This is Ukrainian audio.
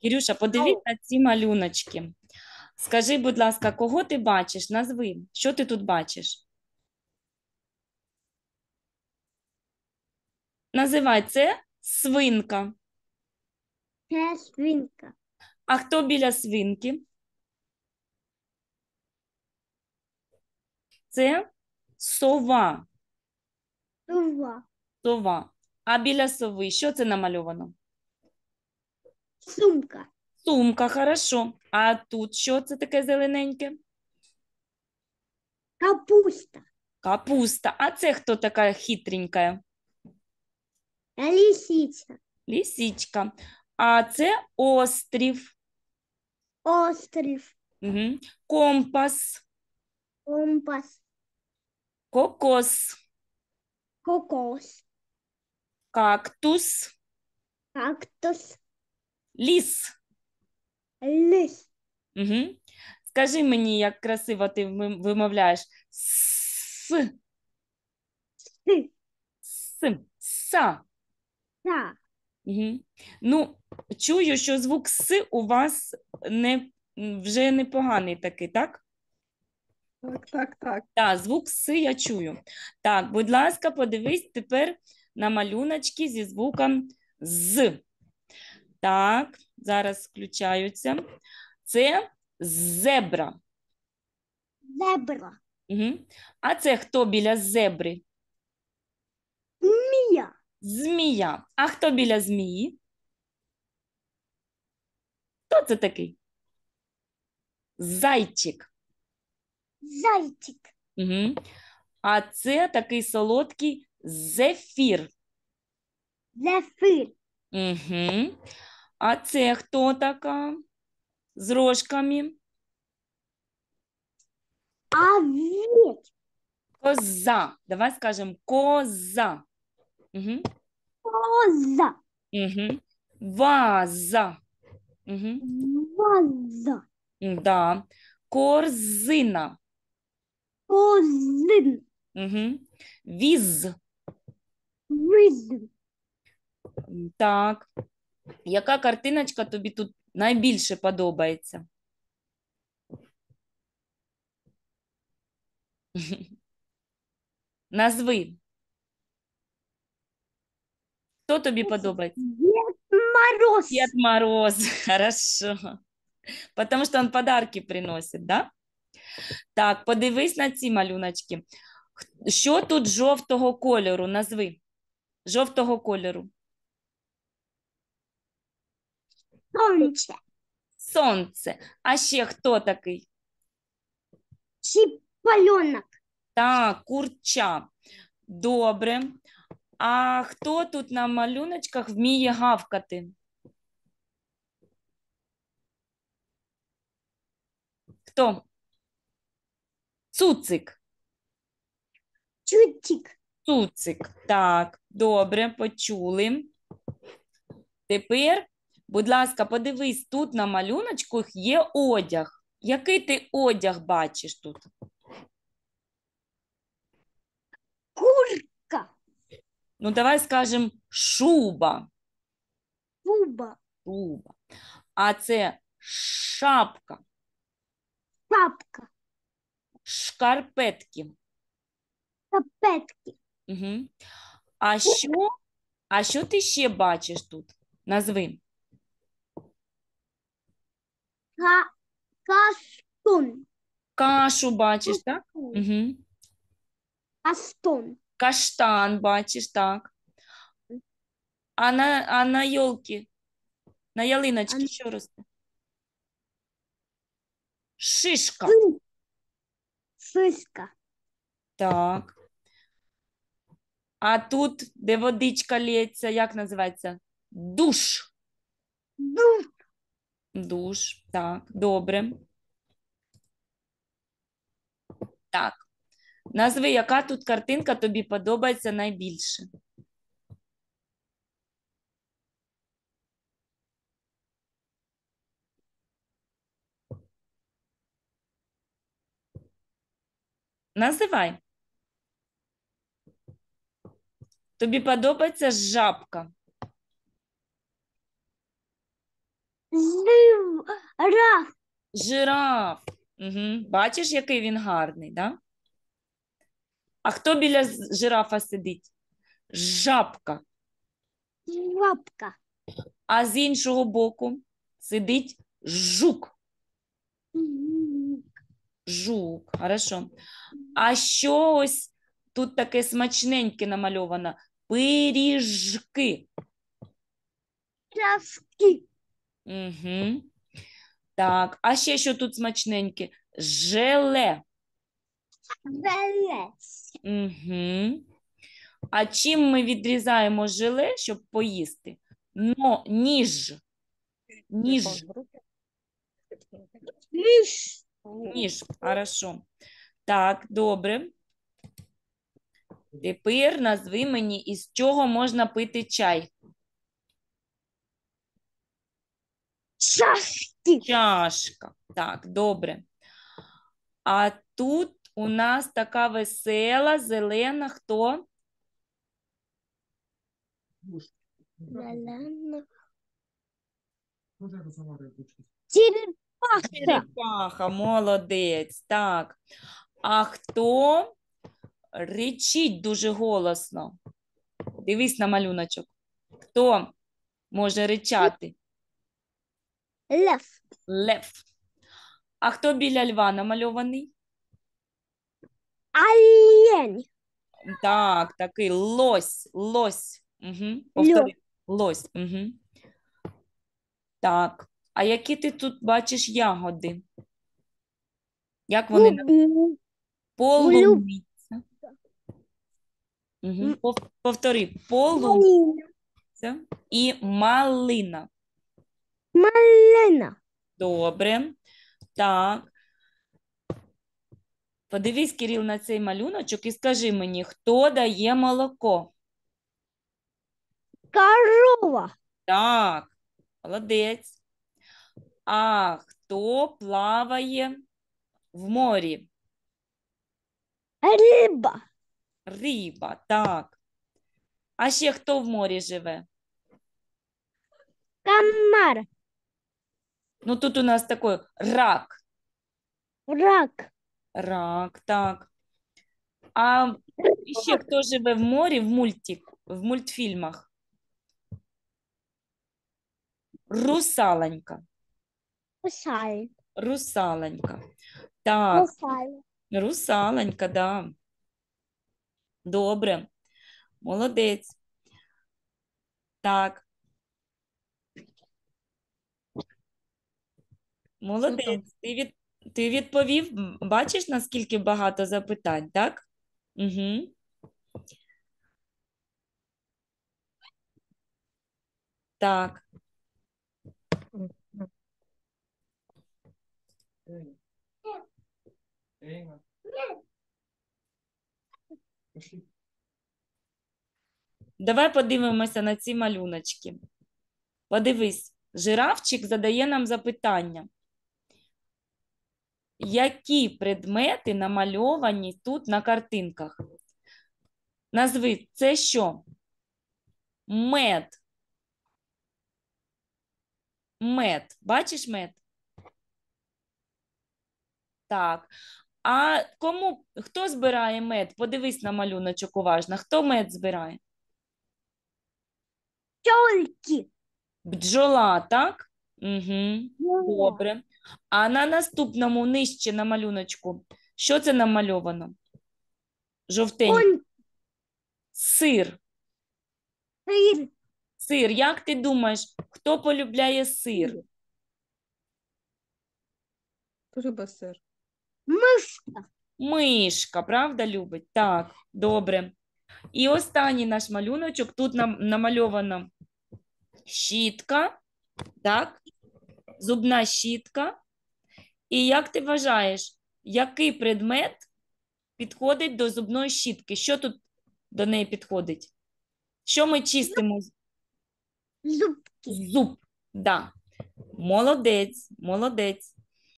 Кирюша, подивись на ці малюночки. Скажи, будь ласка, кого ти бачиш? Назви. Що ти тут бачиш? Називай це свинка. Це свинка. А хто біля свинки? Це сова. Сова. Сова. А біля сови що це намальовано? Сумка. Сумка, хорошо. А тут що це таке зелененьке? Капуста. Капуста. А це хто така хитренька? Лисиця. Лисичка. А це острів. Острів. Угу. Компас. Компас. Кокос. Кокос. Кактус. Кактус. Ліс. Лис. Угу. Скажи мені, як красиво ти вимовляєш с, Си. са. Та. Угу. Ну, чую, що звук с у вас вже непоганий такий, так? Так. Так, звук с я чую. Так, будь ласка, подивись тепер на малюночки зі звуком з. Так, зараз включаються. Це зебра. Зебра. Угу. А це хто біля зебри? Мія. Змія. А хто біля змії? Хто це такий? Зайчик. Зайчик. Угу. А це такий солодкий зефір. Зефир. Угу. А це хто така? З рожками? Овець. Коза. Давай скажемо коза. Угу. Коза. Угу. Ваза. Угу. Ваза. Да. Корзина. Козин. Угу. Віз. Виз. Так. Яка картиночка тобі тут найбільше подобається? Назви. Хто тобі подобається? Дед Мороз. Дед Мороз. Хорошо. Потому что он подарки приносит, да? Так, подивись на ці малюночки. Що тут жовтого кольору? Назви. Жовтого кольору. Сонце. Сонце. А ще хто такий? Чіпальонок. Так, курча. Добре. А хто тут на малюночках вміє гавкати? Хто? Цуцик. Чутик. Цуцик. Так, добре, почули. Тепер, будь ласка, подивись, тут на малюночках є одяг. Який ти одяг бачиш тут? Курка. Ну, давай скажемо шуба. Куба. Шуба. А це шапка, Папка. шкарпетки. Капетки. Угу. А що ти ще бачиш тут? Назви. Каштун. Кашу бачиш, так? Угу. Каштун. Каштан бачиш, так. А на йолки, на ялиночці що росте? Шишка. Шишка. Так. А тут, де водичка лється, як називається? Душ. Душ. Душ. Так, добре. Так. Назви, яка тут картинка тобі подобається найбільше? Називай. Тобі подобається жабка? Жираф. Жираф. Угу. Бачиш, який він гарний, да? А хто біля жирафа сидить? Жабка. Жабка. А з іншого боку сидить жук. Жук. Хорошо. А що ось тут таке смачненьке намальовано? Пиріжки. Краски. Угу. Так, а ще що тут смачненьке? Желе. Велес. Угу. А чим ми відрізаємо желе, щоб поїсти? Ніж. Ніж. Миш. Ніж. Хорошо. Так, добре. Тепер назви мені, із чого можна пити чай. Чашки. Чашка. Так, добре. А тут у нас така весела, зелена, хто? Зелена. Черепаха. Черепаха, молодець. Так. А хто ричить дуже голосно? Дивись на малюночок. Хто може ричати? Лев. Лев. А хто біля льва намальований? Олень. Так, такий лось. Лось. Угу. Повтори. Лось. Угу. Так. А які ти тут бачиш ягоди? Як вони? Клубника. Полуниця. Угу. Повтори. Полуниця і малина. Малина. Добре. Так. Подивись, Кирил, на цей малюночок і скажи мені, хто дає молоко? Корова. Так, молодець. А хто плаває в морі? Риба. Риба, так. А ще хто в морі живе? Комар. Ну, тут у нас такий рак. Рак. Рак, так. А ще хто живе в морі в мультфільмах? Русаленька. Русаль. Русаленька. Так, Русаль. русаленька, да. Добре. Молодець. Так. Молодець. Ти відповів, бачиш, наскільки багато запитань, так? Угу. Так. Давай подивимося на ці малюночки. Подивись, жирафчик задає нам запитання. Які предмети намальовані тут на картинках? Назви, це що? Мед. Мед. Бачиш мед? Так. А хто збирає мед? Подивись на малюночок уважно. Хто мед збирає? Тёлки. Бджола, так? Угу. Добре. А на наступному нижче на малюночку, що це намальовано? Жовтенький. Сир. Сыр. Сир. Як ти думаєш, хто полюбляє сир? Риба, сир. Мышка. Мишка, правда, любить? Так, добре. І останній наш малюночок. Тут намальована щітка, так? Зубна щітка. І як ти вважаєш, який предмет підходить до зубної щітки? Що тут до неї підходить? Що ми чистимо? Зубки. Зуб. Да. Молодець, молодець.